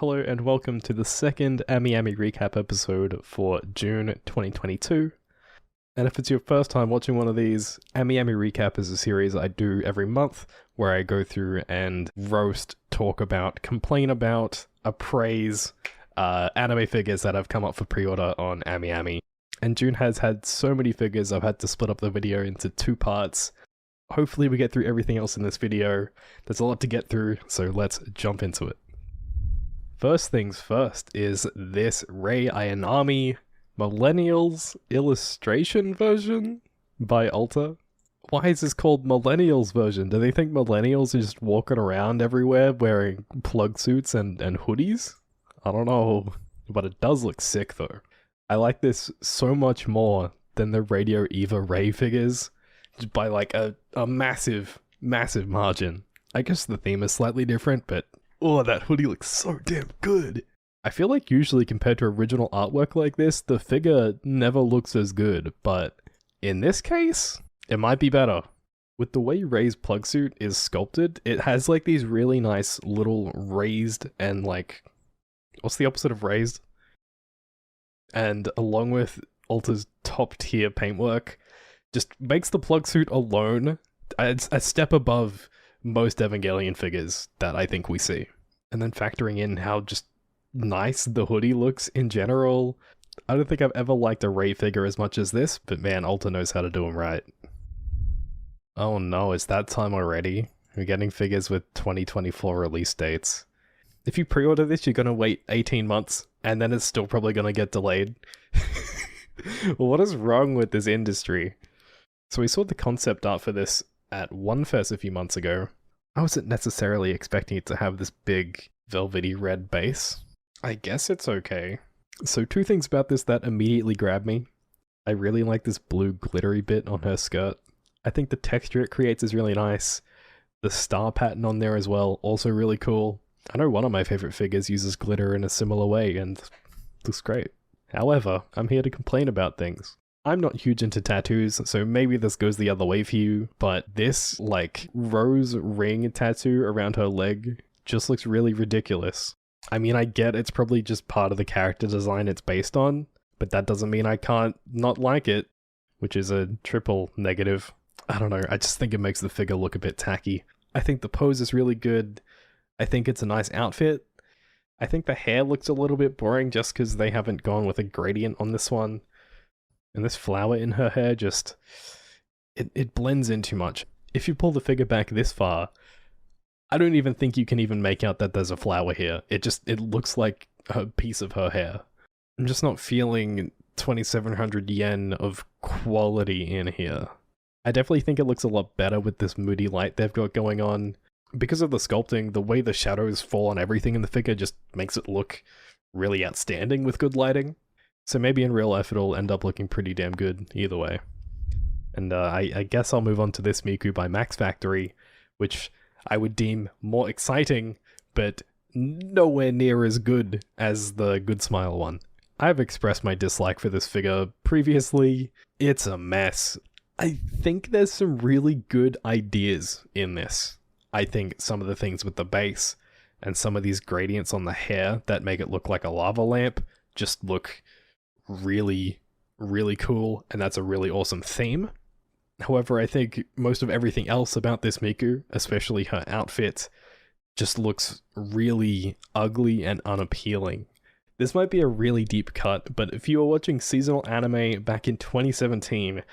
Hello and welcome to the second Amiami Recap episode for June 2022. And if it's your first time watching one of these, Amiami Recap is a series I do every month where I go through and roast, talk about, complain about, appraise anime figures that have come up for pre-order on Amiami. And June has had so many figures I've had to split up the video into two parts. Hopefully we get through everything else in this video. There's a lot to get through, so let's jump into it. First things first is this Rei Ayanami Millennials illustration version by Alta. Why is this called Millennials version? Do they think Millennials are just walking around everywhere wearing plug suits and hoodies? I don't know, but it does look sick though. I like this so much more than the Radio Eva Rei figures, by like a massive margin. I guess the theme is slightly different, but oh, that hoodie looks so damn good. I feel like usually compared to original artwork like this, the figure never looks as good, but in this case, it might be better. With the way Rei's plug suit is sculpted, it has like these really nice little raised and like, what's the opposite of raised? And along with Alta's top tier paintwork, just makes the plug suit alone a step above most Evangelion figures that I think we see. And then factoring in how just nice the hoodie looks in general, I don't think I've ever liked a Rei figure as much as this, but man, Alta knows how to do them right. Oh no, it's that time already? We're getting figures with 2024 release dates. If you pre-order this, you're gonna wait 18 months, and then it's still probably gonna get delayed. What is wrong with this industry? So we saw the concept art for this at One Fest a few months ago. I wasn't necessarily expecting it to have this big velvety red base. I guess it's okay. So two things about this that immediately grabbed me. I really like this blue glittery bit on her skirt. I think the texture it creates is really nice. The star pattern on there as well, also really cool. I know one of my favorite figures uses glitter in a similar way and looks great. However, I'm here to complain about things. I'm not huge into tattoos, so maybe this goes the other way for you, but this, like, rose ring tattoo around her leg just looks really ridiculous. I mean, I get it's probably just part of the character design it's based on, but that doesn't mean I can't not like it, which is a triple negative. I don't know, I just think it makes the figure look a bit tacky. I think the pose is really good. I think it's a nice outfit. I think the hair looks a little bit boring just because they haven't gone with a gradient on this one. And this flower in her hair just, it blends in too much. If you pull the figure back this far, I don't even think you can even make out that there's a flower here. It looks like a piece of her hair. I'm just not feeling 2,700 yen of quality in here. I definitely think it looks a lot better with this moody light they've got going on. Because of the sculpting, the way the shadows fall on everything in the figure just makes it look really outstanding with good lighting. So maybe in real life it'll end up looking pretty damn good either way. And I guess I'll move on to this Miku by Max Factory, which I would deem more exciting, but nowhere near as good as the Good Smile one. I've expressed my dislike for this figure previously. It's a mess. I think there's some really good ideas in this. I think some of the things with the base and some of these gradients on the hair that make it look like a lava lamp just look really cool, and that's a really awesome theme. However, I think most of everything else about this Miku, especially her outfit, just looks really ugly and unappealing. This might be a really deep cut, but if you were watching seasonal anime back in 2017,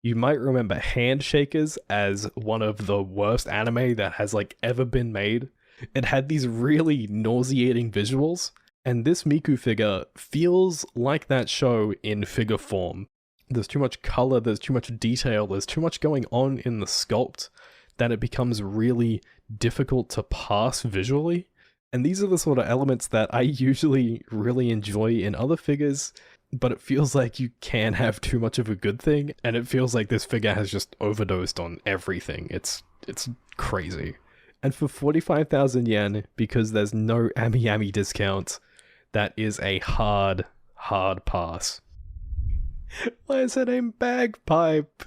you might remember Handshakers as one of the worst anime that has like ever been made. It had these really nauseating visuals. And this Miku figure feels like that show in figure form. There's too much color, there's too much detail, there's too much going on in the sculpt that it becomes really difficult to pass visually. And these are the sort of elements that I usually really enjoy in other figures, but it feels like you can have too much of a good thing, and it feels like this figure has just overdosed on everything. It's crazy. And for 45,000 yen, because there's no Amiami discount, that is a hard pass. Why is her name Bagpipe?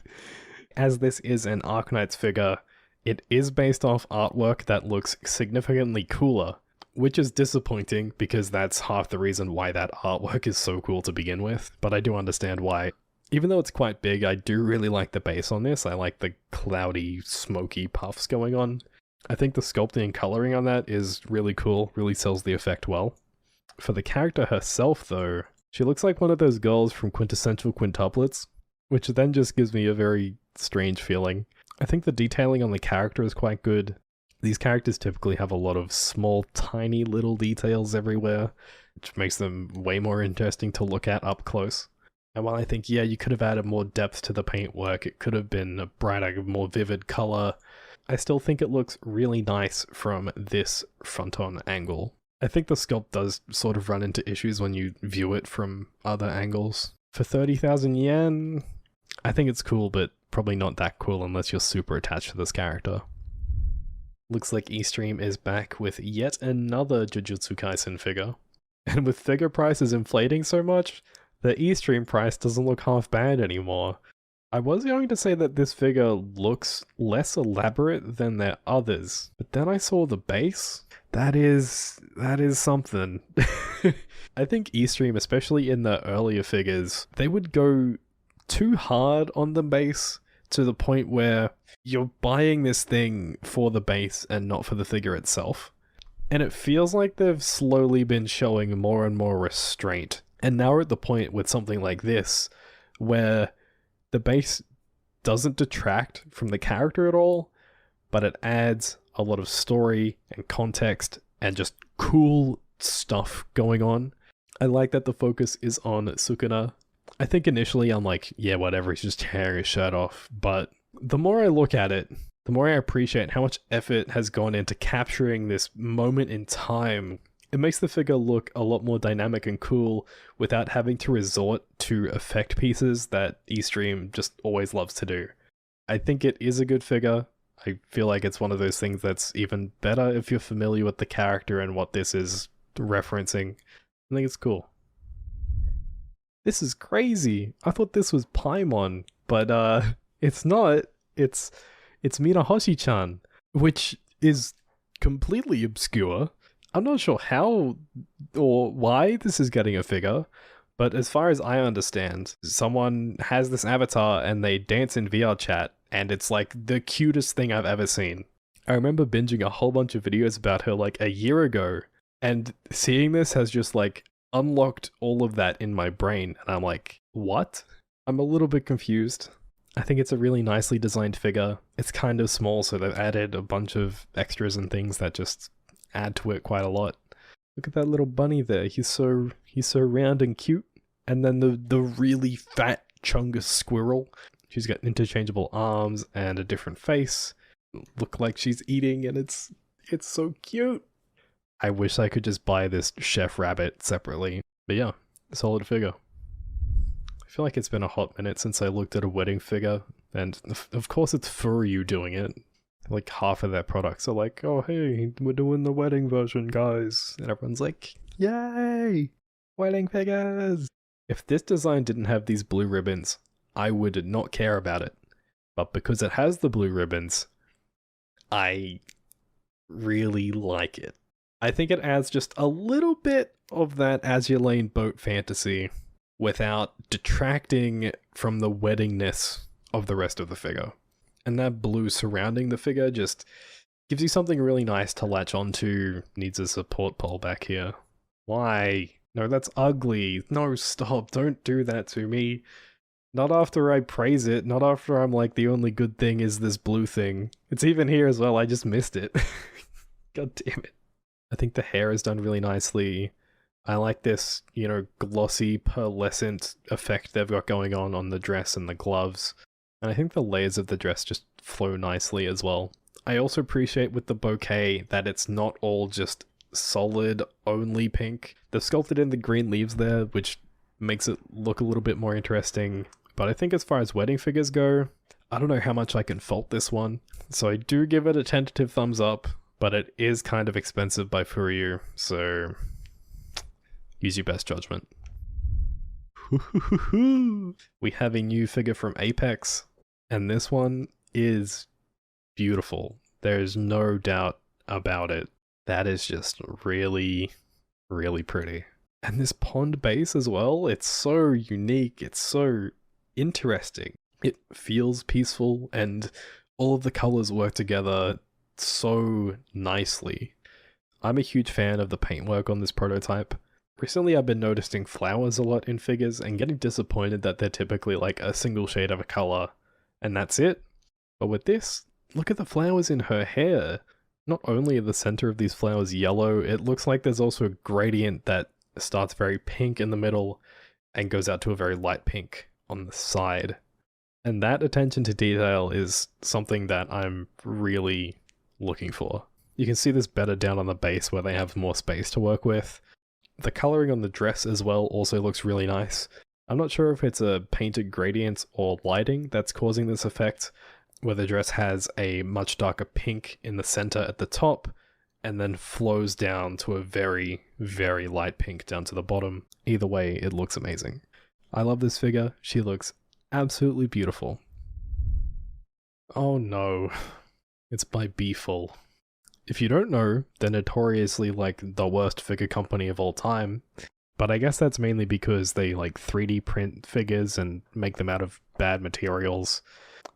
As this is an Arknights figure, it is based off artwork that looks significantly cooler, which is disappointing because that's half the reason why that artwork is so cool to begin with, but I do understand why. Even though it's quite big, I do really like the base on this. I like the cloudy, smoky puffs going on. I think the sculpting and coloring on that is really cool, really sells the effect well. For the character herself though, she looks like one of those girls from Quintessential Quintuplets, which then just gives me a very strange feeling. I think the detailing on the character is quite good. These characters typically have a lot of small, tiny little details everywhere, which makes them way more interesting to look at up close. And while I think, yeah, you could have added more depth to the paintwork, it could have been a brighter, more vivid color, I still think it looks really nice from this front-on angle. I think the sculpt does sort of run into issues when you view it from other angles. For 30,000 yen, I think it's cool, but probably not that cool unless you're super attached to this character. Looks like eStream is back with yet another Jujutsu Kaisen figure. And with figure prices inflating so much, the eStream price doesn't look half bad anymore. I was going to say that this figure looks less elaborate than their others, but then I saw the base. That is something. I think eStream, especially in the earlier figures, they would go too hard on the base to the point where you're buying this thing for the base and not for the figure itself. And it feels like they've slowly been showing more and more restraint. And now we're at the point with something like this, where the base doesn't detract from the character at all, but it adds a lot of story and context and just cool stuff going on. I like that the focus is on Sukuna. I think initially I'm like, yeah, whatever, he's just tearing his shirt off, but the more I look at it, the more I appreciate how much effort has gone into capturing this moment in time. It makes the figure look a lot more dynamic and cool without having to resort to effect pieces that eStream just always loves to do. I think it is a good figure. I feel like it's one of those things that's even better if you're familiar with the character and what this is referencing. I think it's cool. This is crazy. I thought this was Paimon, but it's not. It's Minahoshi-chan, which is completely obscure. I'm not sure how or why this is getting a figure, but as far as I understand, someone has this avatar and they dance in VR chat, and it's like the cutest thing I've ever seen. I remember binging a whole bunch of videos about her like a year ago, and seeing this has just like unlocked all of that in my brain, and I'm like, what? I'm a little bit confused. I think it's a really nicely designed figure. It's kind of small, so they've added a bunch of extras and things that just add to it quite a lot. Look at that little bunny there. He's so round and cute. And then the really fat chungus squirrel. She's got interchangeable arms and a different face. Look like she's eating, and it's so cute. I wish I could just buy this chef rabbit separately. But yeah, solid figure. I feel like it's been a hot minute since I looked at a wedding figure, and of course it's FuRyu doing it. Like half of their products are like, oh hey, we're doing the wedding version, guys. And everyone's like, yay! Wedding figures! If this design didn't have these blue ribbons, I would not care about it. But because it has the blue ribbons, I really like it. I think it adds just a little bit of that Azur Lane boat fantasy without detracting from the weddingness of the rest of the figure. And that blue surrounding the figure just gives you something really nice to latch onto. Needs a support pole back here. Why? No, that's ugly. No, stop. Don't do that to me. Not after I praise it. Not after I'm like, the only good thing is this blue thing. It's even here as well. I just missed it. God damn it. I think the hair is done really nicely. I like this, you know, glossy, pearlescent effect they've got going on the dress and the gloves. And I think the layers of the dress just flow nicely as well. I also appreciate with the bouquet that it's not all just solid, only pink. They've sculpted in the green leaves there, which makes it look a little bit more interesting. But I think as far as wedding figures go, I don't know how much I can fault this one. So I do give it a tentative thumbs up, but it is kind of expensive by FuRyu, so use your best judgment. We have a new figure from Apex. And this one is beautiful. There's no doubt about it. That is just really, really pretty. And this pond base as well, it's so unique, it's so interesting. It feels peaceful and all of the colors work together so nicely. I'm a huge fan of the paintwork on this prototype. Recently I've been noticing flowers a lot in figures and getting disappointed that they're typically like a single shade of a color and that's it. But with this, look at the flowers in her hair. Not only are the center of these flowers yellow, it looks like there's also a gradient that starts very pink in the middle and goes out to a very light pink on the side. And that attention to detail is something that I'm really looking for. You can see this better down on the base where they have more space to work with. The coloring on the dress as well also looks really nice. I'm not sure if it's a painted gradient or lighting that's causing this effect, where the dress has a much darker pink in the center at the top, and then flows down to a very, very light pink down to the bottom. Either way, it looks amazing. I love this figure. She looks absolutely beautiful. Oh no, it's by Beeful. If you don't know, they're notoriously like the worst figure company of all time, but I guess that's mainly because they like 3D print figures and make them out of bad materials.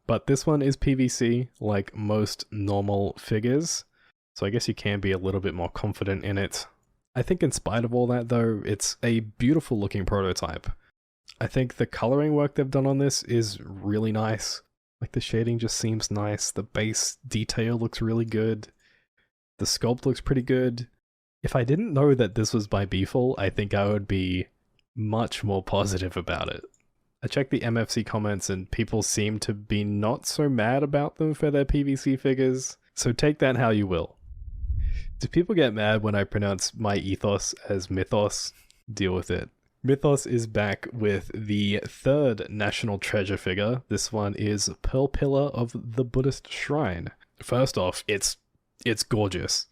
But this one is PVC, like most normal figures, so I guess you can be a little bit more confident in it. I think in spite of all that though, it's a beautiful looking prototype. I think the coloring work they've done on this is really nice. Like the shading just seems nice, the base detail looks really good, the sculpt looks pretty good. If I didn't know that this was by Beeful, I think I would be much more positive about it. I checked the MFC comments and people seem to be not so mad about them for their PVC figures, so take that how you will. Do people get mad when I pronounce Myethos as Mythos? Deal with it. Mythos is back with the third national treasure figure. This one is Pearl Pillar of the Buddhist Shrine. First off, it's gorgeous.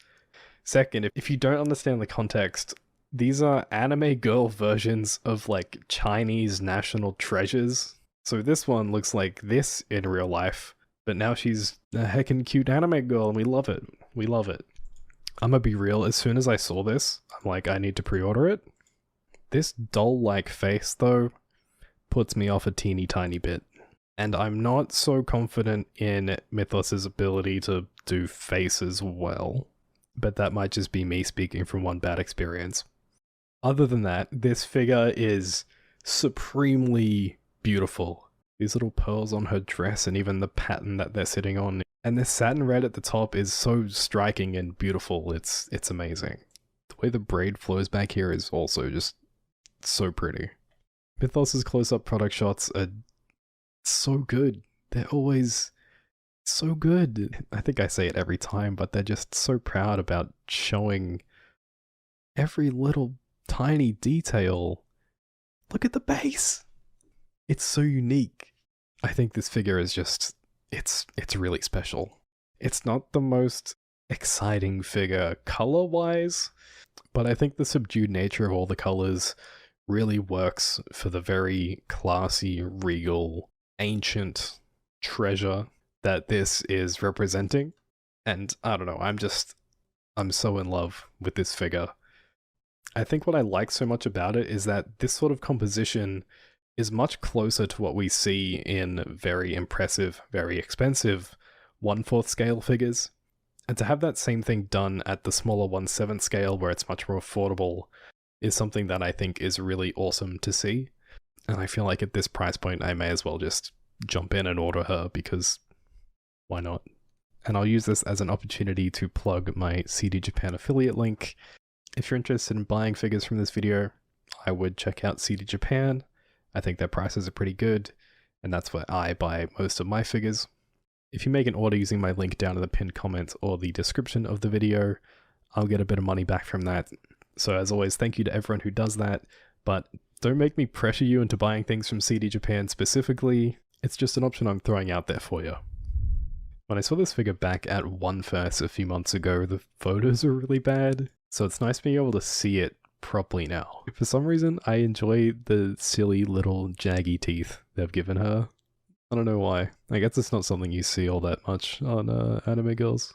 Second, if you don't understand the context, these are anime girl versions of like Chinese national treasures. So this one looks like this in real life, but now she's a heckin' cute anime girl and we love it. We love it. I'm gonna be real, as soon as I saw this, I'm like, I need to pre-order it. This doll-like face though puts me off a teeny tiny bit. And I'm not so confident in Mythos' ability to do faces well, but that might just be me speaking from one bad experience. Other than that, this figure is supremely beautiful. These little pearls on her dress and even the pattern that they're sitting on. And this satin red at the top is so striking and beautiful, it's amazing. The way the braid flows back here is also just so pretty. Mythos' close-up product shots are so good. They're always so good. I think I say it every time, but they're just so proud about showing every little tiny detail. Look at the base. It's so unique. I think this figure is just, it's really special. It's not the most exciting figure color-wise, but I think the subdued nature of all the colors really works for the very classy, regal, ancient treasure that this is representing. And I don't know, I'm so in love with this figure. I think what I like so much about it is that this sort of composition is much closer to what we see in very impressive, very expensive 1/4 scale figures. And to have that same thing done at the smaller 1/7 scale where it's much more affordable is something that I think is really awesome to see. And I feel like at this price point I may as well just jump in and order her because why not? And I'll use this as an opportunity to plug my CD Japan affiliate link. If you're interested in buying figures from this video, I would check out CD Japan. I think their prices are pretty good, and that's where I buy most of my figures. If you make an order using my link down in the pinned comment or the description of the video, I'll get a bit of money back from that. So as always, thank you to everyone who does that, but don't make me pressure you into buying things from CD Japan specifically. It's just an option I'm throwing out there for you. When I saw this figure back at One Fest a few months ago, the photos were really bad, so it's nice being able to see it properly now. For some reason, I enjoy the silly little jaggy teeth they've given her. I don't know why. I guess it's not something you see all that much on anime girls.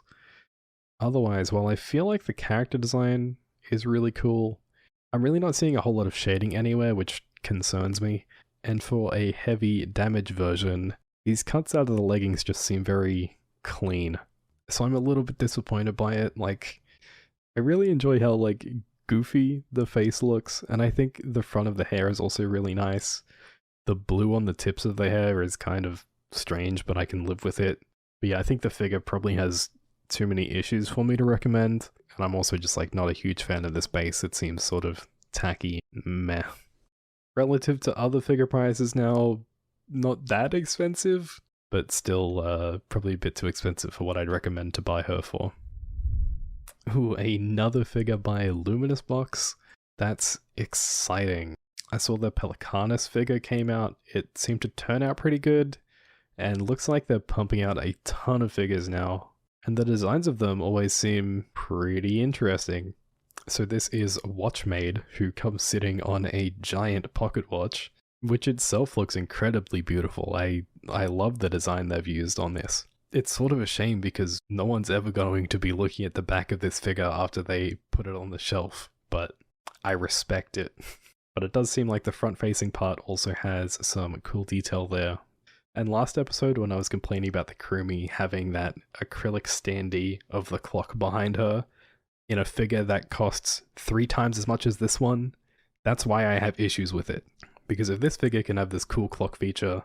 Otherwise, while I feel like the character design is really cool, I'm really not seeing a whole lot of shading anywhere, which concerns me. And for a heavy damage version, these cuts out of the leggings just seem very clean. So I'm a little bit disappointed by it. Like, I really enjoy how, like, goofy the face looks, and I think the front of the hair is also really nice. The blue on the tips of the hair is kind of strange, but I can live with it. But yeah, I think the figure probably has too many issues for me to recommend, and I'm also just like not a huge fan of this base. It seems sort of tacky, meh. Relative to other figure prices now, not that expensive, but still probably a bit too expensive for what I'd recommend to buy her for. Ooh, another figure by Luminous Box. That's exciting. I saw the Pelicanus figure came out. It seemed to turn out pretty good, and looks like they're pumping out a ton of figures now. And the designs of them always seem pretty interesting. So this is Watchmaid, who comes sitting on a giant pocket watch, which itself looks incredibly beautiful. I love the design they've used on this. It's sort of a shame because no one's ever going to be looking at the back of this figure after they put it on the shelf, but I respect it. But it does seem like the front-facing part also has some cool detail there. And last episode, when I was complaining about the Kurumi having that acrylic standee of the clock behind her in a figure that costs 3 times as much as this one, that's why I have issues with it. Because if this figure can have this cool clock feature,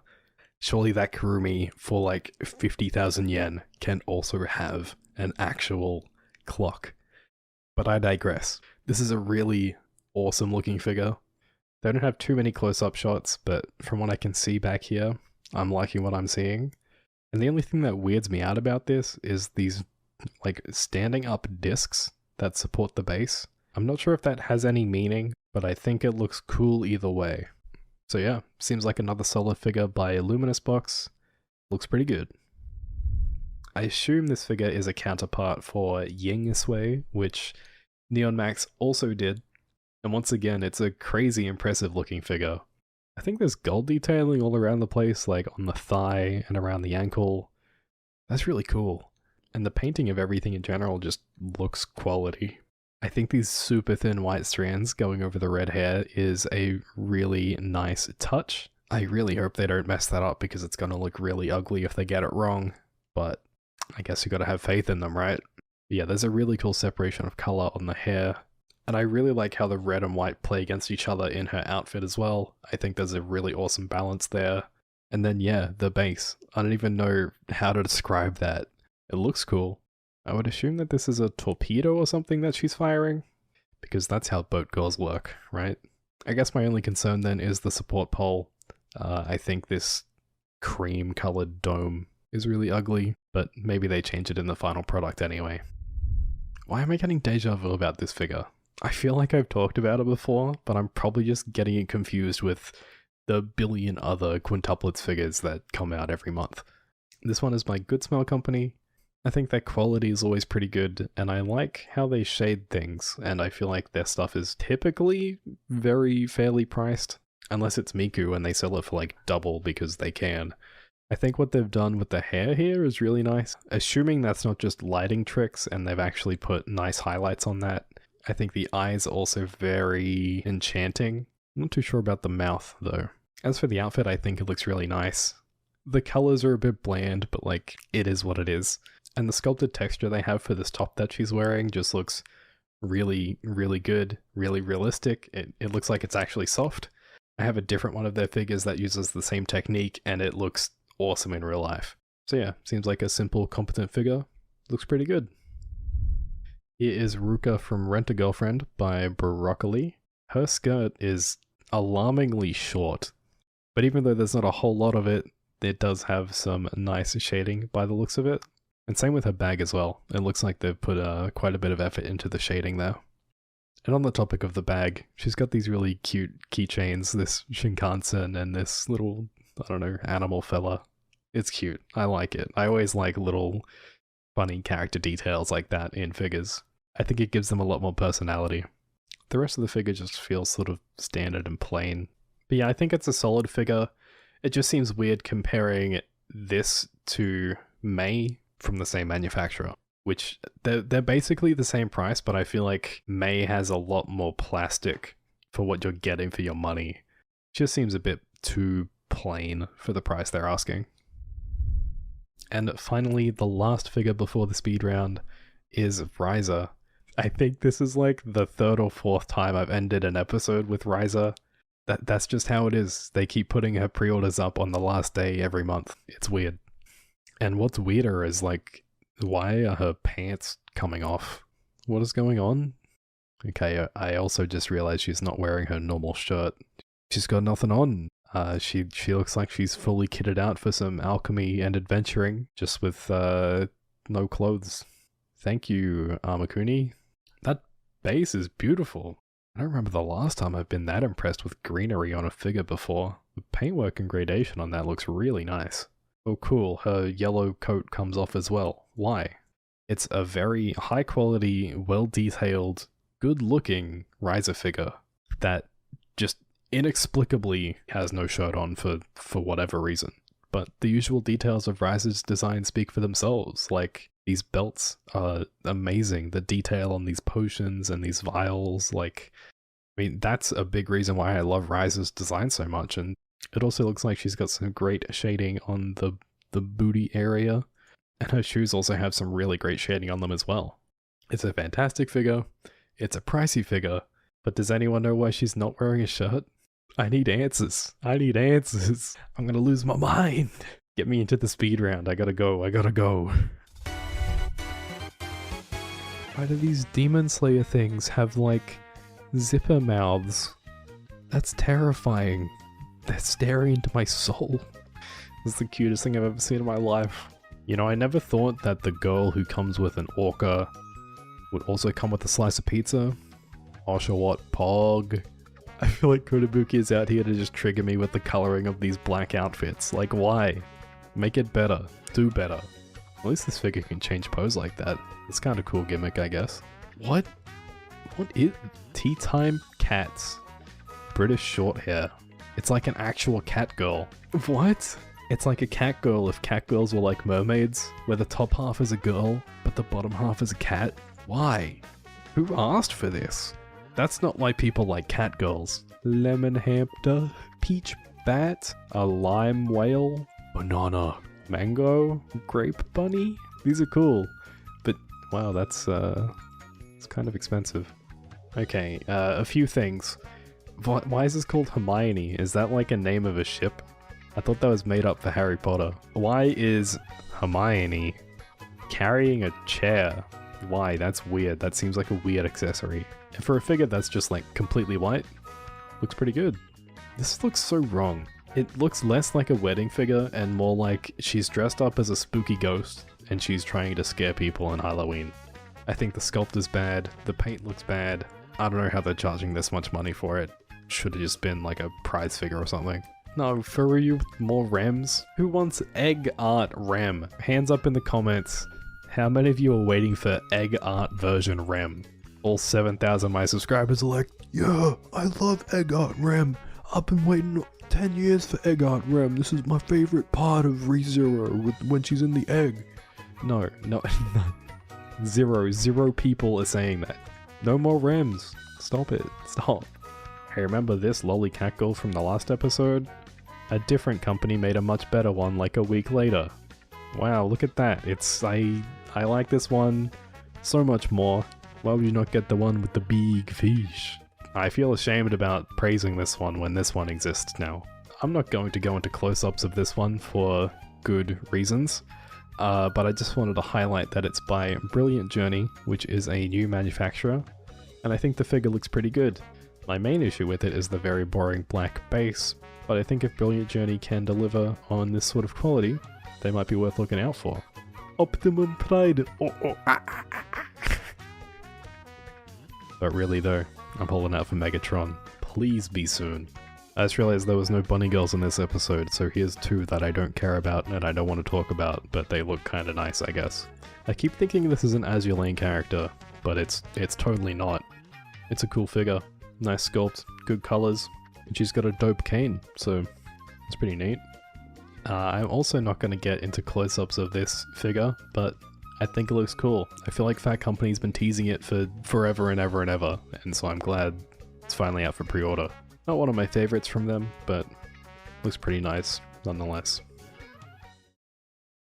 surely that Kurumi for like 50,000 yen can also have an actual clock. But I digress. This is a really awesome looking figure. They don't have too many close-up shots, but from what I can see back here, I'm liking what I'm seeing. And the only thing that weirds me out about this is these like standing up discs that support the base. I'm not sure if that has any meaning, but I think it looks cool either way. So yeah, seems like another solid figure by Luminous Box. Looks pretty good. I assume this figure is a counterpart for Eisui, which Neon Max also did. And once again, it's a crazy impressive looking figure. I think there's gold detailing all around the place, like on the thigh and around the ankle. That's really cool. And the painting of everything in general just looks quality. I think these super thin white strands going over the red hair is a really nice touch. I really hope they don't mess that up because it's going to look really ugly if they get it wrong. But I guess you got to have faith in them, right? But yeah, there's a really cool separation of color on the hair. And I really like how the red and white play against each other in her outfit as well. I think there's a really awesome balance there. And then yeah, the base. I don't even know how to describe that. It looks cool. I would assume that this is a torpedo or something that she's firing, because that's how boat girls work, right? I guess my only concern then is the support pole. I think this cream colored dome is really ugly, but maybe they change it in the final product anyway. Why am I getting deja vu about this figure? I feel like I've talked about it before, but I'm probably just getting it confused with the billion other quintuplets figures that come out every month. This one is by Good Smell Company. I think their quality is always pretty good, and I like how they shade things, and I feel like their stuff is typically very fairly priced, unless it's Miku and they sell it for like double because they can. I think what they've done with the hair here is really nice, assuming that's not just lighting tricks and they've actually put nice highlights on that. I think the eyes are also very enchanting. I'm not too sure about the mouth though. As for the outfit, I think it looks really nice. The colors are a bit bland, but like, it is what it is. And the sculpted texture they have for this top that she's wearing just looks really, really good, really realistic. It looks like it's actually soft. I have a different one of their figures that uses the same technique, and it looks awesome in real life. So yeah, seems like a simple, competent figure. Looks pretty good. Here is Ruka from Rent-A-Girlfriend by Broccoli. Her skirt is alarmingly short, but even though there's not a whole lot of it, it does have some nice shading by the looks of it. And same with her bag as well. It looks like they've put quite a bit of effort into the shading there. And on the topic of the bag, she's got these really cute keychains, this Shinkansen and this little, I don't know, animal fella. It's cute. I like it. I always like little funny character details like that in figures. I think it gives them a lot more personality. The rest of the figure just feels sort of standard and plain. But yeah, I think it's a solid figure. It just seems weird comparing this to May from the same manufacturer. which they're basically the same price, but I feel like May has a lot more plastic for what you're getting for your money. Just seems a bit too plain for the price they're asking. And finally, the last figure before the speed round is Riza. I think this is like the 3rd or 4th time I've ended an episode with Riza. That's just how it is. They keep putting her pre-orders up on the last day every month. It's weird. And what's weirder is like, why are her pants coming off? What is going on? Okay, I also just realized she's not wearing her normal shirt. She's got nothing on. She looks like she's fully kitted out for some alchemy and adventuring, just with no clothes. Thank you, Armakuni. That base is beautiful. I don't remember the last time I've been that impressed with greenery on a figure before. The paintwork and gradation on that looks really nice. Oh cool, her yellow coat comes off as well. Why? It's a very high quality, well detailed, good looking Riza figure that just inexplicably has no shirt on for whatever reason. But the usual details of Riza's design speak for themselves, like these belts are amazing, the detail on these potions and these vials, like, I mean, that's a big reason why I love Riza's design so much, and it also looks like she's got some great shading on the booty area, and her shoes also have some really great shading on them as well. It's a fantastic figure, it's a pricey figure, but does anyone know why she's not wearing a shirt? I need answers. I need answers. I'm gonna lose my mind. Get me into the speed round. I gotta go. Why do these Demon Slayer things have like zipper mouths? That's terrifying. They're staring into my soul. This is the cutest thing I've ever seen in my life. You know, I never thought that the girl who comes with an orca would also come with a slice of pizza. Oshawott Pog. I feel like Kotobuki is out here to just trigger me with the coloring of these black outfits. Like, why? Make it better. Do better. At least this figure can change pose like that. It's kind of cool gimmick, I guess. What? What is... Tea Time Cats. British short hair. It's like an actual cat girl. What? It's like a cat girl if cat girls were like mermaids, where the top half is a girl, but the bottom half is a cat. Why? Who asked for this? That's not why people like cat girls. Lemon hamster, peach bat, a lime whale, banana, mango, grape bunny. These are cool, but wow, that's it's kind of expensive. Okay, a few things. Why is this called Hermione? Is that like a name of a ship? I thought that was made up for Harry Potter. Why is Hermione carrying a chair? Why? That's weird. That seems like a weird accessory. And for a figure that's just like completely white, looks pretty good. This looks so wrong. It looks less like a wedding figure and more like she's dressed up as a spooky ghost and she's trying to scare people on Halloween. I think the sculpt is bad, the paint looks bad. I don't know how they're charging this much money for it. Should have just been like a prize figure or something. No, FuRyu with more Rems? Who wants egg art Rem? Hands up in the comments. How many of you are waiting for egg art version Rem? All 7,000 of my subscribers are like, yeah, I love egg art Rem. I've been waiting 10 years for egg art Rem. This is my favorite part of ReZero when she's in the egg. No. Zero people are saying that. No more Rems. Stop it. Stop. Hey, remember this lolly cat girl from the last episode? A different company made a much better one like a week later. Wow, look at that. I like this one so much more. Why would you not get the one with the big fish? I feel ashamed about praising this one when this one exists now. I'm not going to go into close-ups of this one for good reasons, but I just wanted to highlight that it's by Brilliant Journey, which is a new manufacturer, and I think the figure looks pretty good. My main issue with it is the very boring black base, but I think if Brilliant Journey can deliver on this sort of quality, they might be worth looking out for. Optimum Pride! But really though, I'm holding out for Megatron. Please be soon. I just realized there was no bunny girls in this episode, so here's two that I don't care about and I don't want to talk about, but they look kinda nice, I guess. I keep thinking this is an Azur Lane character, but it's totally not. It's a cool figure. Nice sculpt, good colors, and she's got a dope cane, so it's pretty neat. I'm also not going to get into close-ups of this figure, but I think it looks cool. I feel like Fat Company's been teasing it for forever and ever and ever, and so I'm glad it's finally out for pre-order. Not one of my favorites from them, but looks pretty nice nonetheless.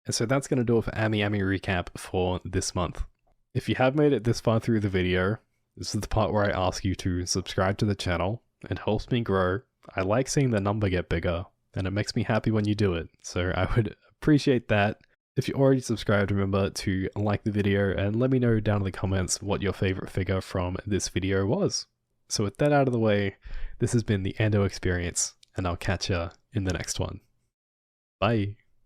And so that's going to do it for Amiami Recap for this month. If you have made it this far through the video, this is the part where I ask you to subscribe to the channel. It helps me grow. I like seeing the number get bigger, and it makes me happy when you do it, so I would appreciate that. If you're already subscribed, remember to like the video and let me know down in the comments what your favorite figure from this video was. So with that out of the way, this has been the Ando Experience, and I'll catch ya in the next one. Bye!